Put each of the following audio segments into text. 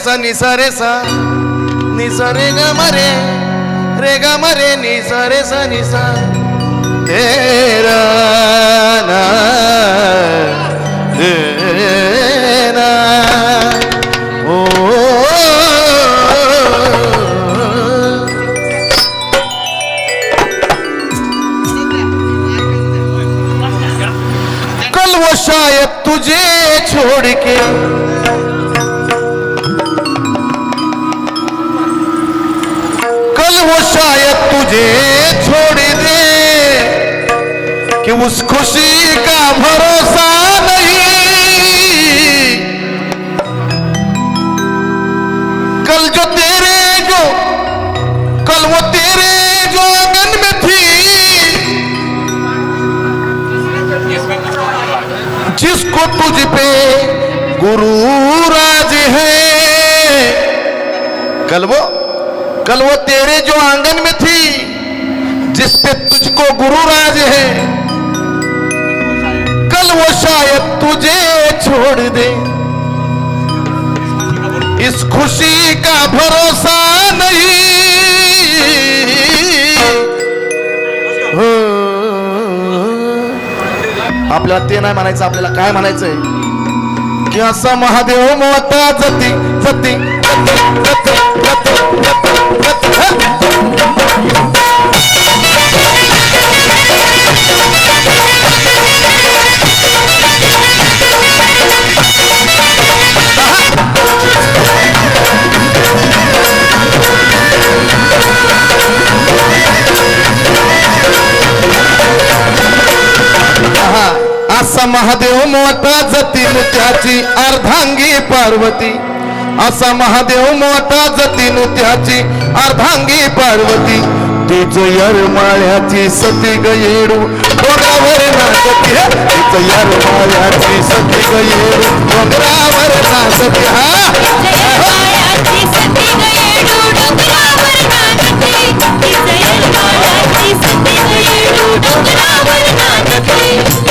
सा नि सा रे सा नि सा रे ग म रे ग म रे नि सा रे सा नि सा तेरा ना तेरा ओ कल वो शायद तुझे छोड़ के कल वो शायद तुझे छोड़ दे कि उस खुशी का भरोसा नहीं कल वो तेरे जो आंगन में थी जिसको तुझ पे गुरूर आज है कल वो तेरे जो आंगन में थी जिस पे तुझको गुरूर आज है कल वो शायद तुझे छोड़ दे इस खुशी का भरोसा नहीं आपल्याला ते नाही म्हणायचं आपल्याला काय म्हणायचंय की असा महादेव मोठा जती जती असा महादेव मोठा जती त्याची अर्धांगी पार्वती असा महादेव मोठा जती त्याची अर्धांगी पार्वती तिच यरमाळ्याची सती गयेडू डोंगरावर नाचती तिच यरमाळ्याची सती गयेडू डोंगरावर नाचती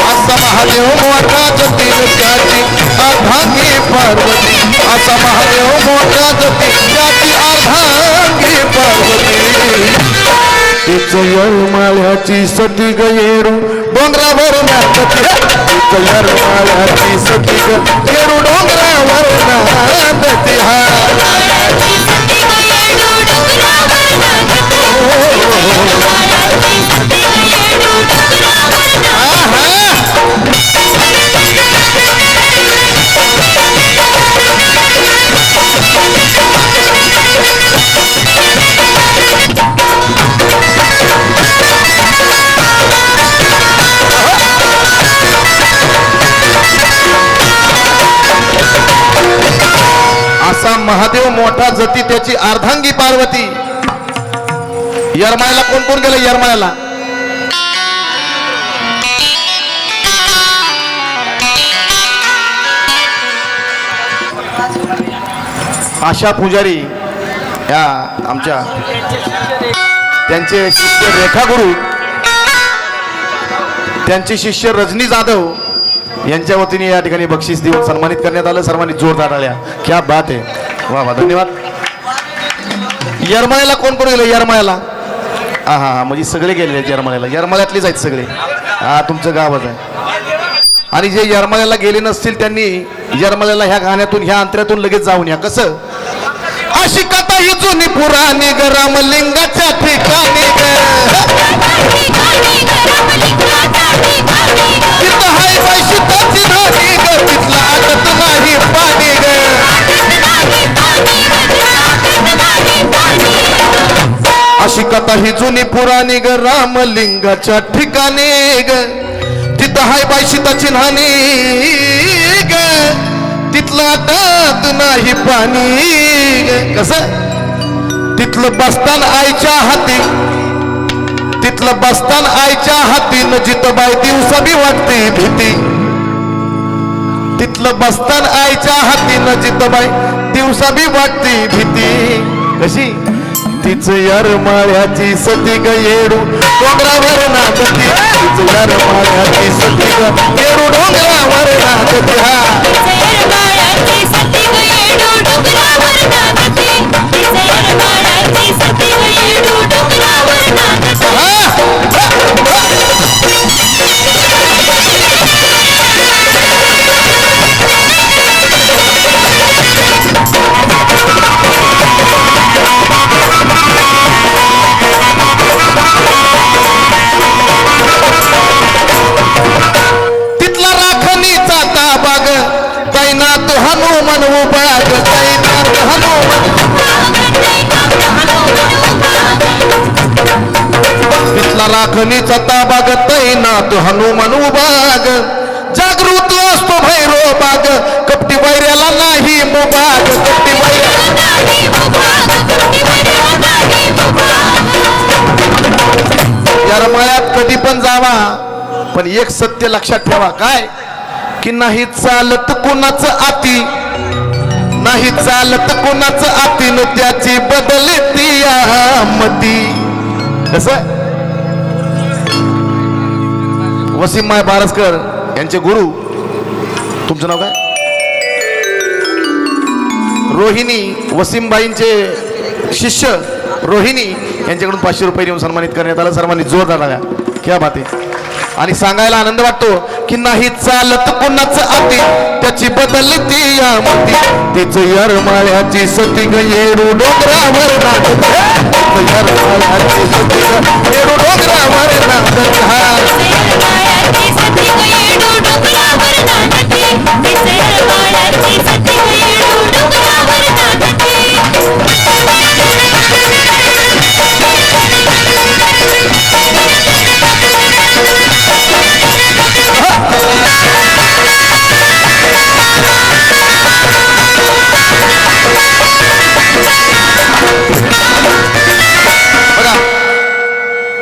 असा महादेव मोठा जती त्याची अर्धांगी पार्वती असा महादेव मोठा जती त्याची अर्धांगी पार्वती तिच यरमाळ्याची सती गयेडू डोंगरावर नाचती तिच यरमाळ्याची सती गयेडू डोंगरावर नाचती असा महादेव मोठा जती त्याची अर्धांगी पार्वती यरमाळ्याला कोण कोण गेलं यरमाळ्याला आशा पुजारी या आमच्या त्यांचे शिष्य रेखा गुरु त्यांचे शिष्य रजनी जाधव यांच्या वतीने या ठिकाणी बक्षीस देऊन सन्मानित करण्यात आलं सर्वांनी जोरदार टाळ्या क्या बात आहे वा वा धन्यवाद यरमाळ्याला कोण कोण गेलं यरमाळ्याला हा म्हणजे सगळे गेलेले आहेत यरमाळ्याला यरमाळ्यातलेच आहेत सगळे हा तुमचं गावच आहे आणि जे यरमाळ्याला गेले नसतील त्यांनी यरमाळ्याला ह्या गाण्यातून ह्या अंतऱ्यातून लगेच जाऊन या कसं अशी कथा ही जुनी पुराणी ग रामलिंगाच्या ठिकाणी तिथं हाय वैशिताची धानी ग तिथला आटत नाही पाणी ग अशी कथा ही जुनी पुराणी ग रामलिंगाच्या ठिकाणी ग तिथं हाय वैशिताची धानी ग तिथलं आटत नाही पाणी कसं तिथलं बसतान आईच्या हाती तिथलं बसतान आईच्या हातीनं जितबाई दिवसा बी वाटते भीती तिथलं बसतान आईच्या हातीनं जितबाई दिवसा बी वाटते भीती कशी तिच यरमाळ्याची सती गयेडू डोंगरावर नाचती तिच यरमाळ्याची सती गयेडू डोंगरावर नाचती हा तिथला राखणीचा ताबाग तैनात हनुमान उभाग तैनात तिथला राखणीचा ताबाग तैनात हनुमान उभाग जागृत असतो भैरो बाग कपटी बैऱ्याला नाही मुबाग कपटी या रमाळ्यात कधी पण जावा पण एक सत्य लक्षात ठेवा काय की नाही चालत कोणाचं आती नाही चालत कोणाचं आती न त्याची बदलती मती कसं वसीम माय बारसकर यांचे गुरु तुमचं नाव काय रोहिणी वसीमबाईंचे शिष्य रोहिणी यांच्याकडून 500 रुपये देऊन सन्मानित करण्यात आलं. सर्वांनी जोरदार लागा. क्या बात आहे. आणि सांगायला आनंद वाटतो की नाही चालत कोणाचं आती त्याची बदलती या मती तिच यरमाळ्याची सती ग येरू डोंगरावर नाचत यरमाळ्याची सती ग येरू डोंगरावर नाचत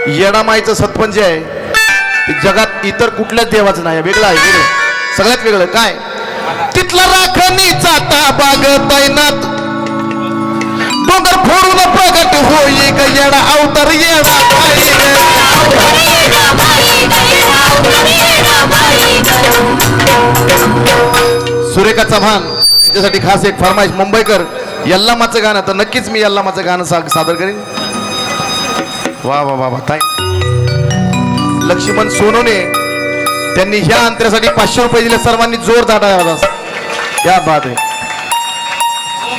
येडामाईचं सत्पन जे आहे ते जगात इतर कुठल्याच देवाचं नाही वेगळं आहे वेगळं सगळ्यात वेगळं काय तिथला राखणीचा ताबाग तैनात डोंगर फोडून प्रगट होई ग येडा अवतार येडा सुरेखा चव्हाण यांच्यासाठी खास एक फरमाईश मुंबईकर यल्लामाचं गाणं तर नक्कीच मी यल्लामाचं गाणं सादर करीन. वा वा वा वा ताई लक्ष्मण सोनोने त्यांनी ह्या अंतरासाठी 500 रुपये दिले. सर्वांनी जोर दाटा क्या बात आहे.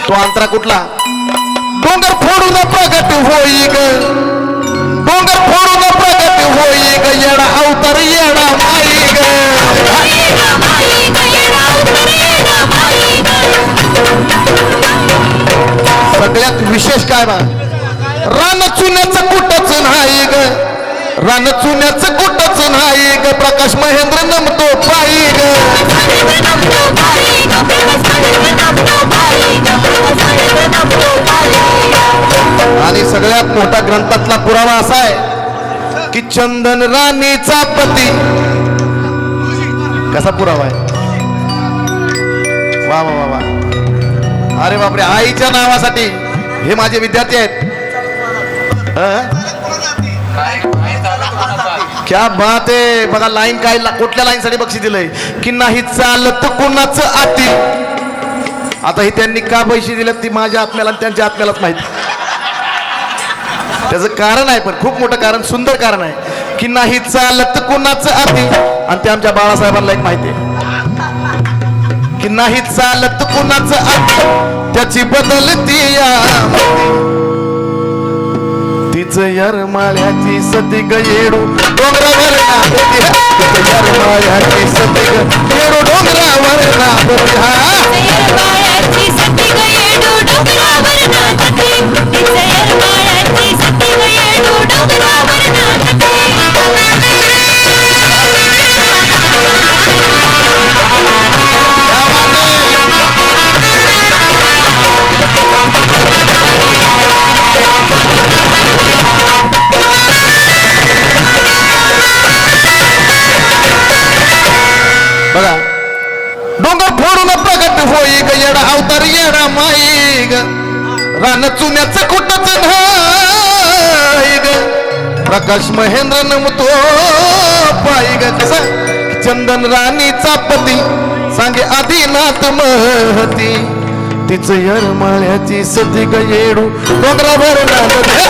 तो अंतरा कुठला डोंगर फोडून प्रगट होई ग डोंगर फोडून प्रगट होई ग येडा अवतार येडा माई ग सगळ्यात विशेष काय बा रान चुन्याचं कुठंच नाही ग रान चुन्याचं कुठंच नाही ग प्रकाश महेंद्र नमतो पायी ग आणि सगळ्यात मोठा ग्रंथातला पुरावा असा आहे की चंदन राणीचा पती कसा पुरावा आहे. वा वा वा वा अरे बापरे आईच्या नावासाठी हे माझे विद्यार्थी आहेत. क्या बात आहे. बघा लाईन काय कुठल्या लाईन साठी बक्षीस दिलंय की नाही चालत कुणाचं आती. आता हे त्यांनी का पैसे दिले ती माझ्या आत्म्याला आणि त्यांच्या आत्म्यालाच माहिती. त्याचं कारण आहे पण खूप मोठं कारण सुंदर कारण आहे की नाही चालत कुणाचं आती. आणि ते आमच्या बाळासाहेबांना एक माहिती आहे की नाही चालत कुणाचं आती त्याची बदलती तिचं यरमाळ्याची सती ग येडू डोंगरावर नाचती तिचं यरमाळ्याची सती ग येडू डोंगरावर नाचती यरमाळ्याची सती ग येडू डोंगरावर नाचती तिचं यरमाळ्याची सती ग येडू डोंगरावर नाचती. बघा डोंगर फोडून प्रगट होई ग येडा अवतार येडा माई ग रान चुन्याचं कुठंच नाही ग प्रकाश महेंद्र नमतो पायी ग कसं चंदन राणीचा पती सांगे आदिनाथ महती तिचं येरमाळ्याची सती ग येडू डोंगरावर नांदते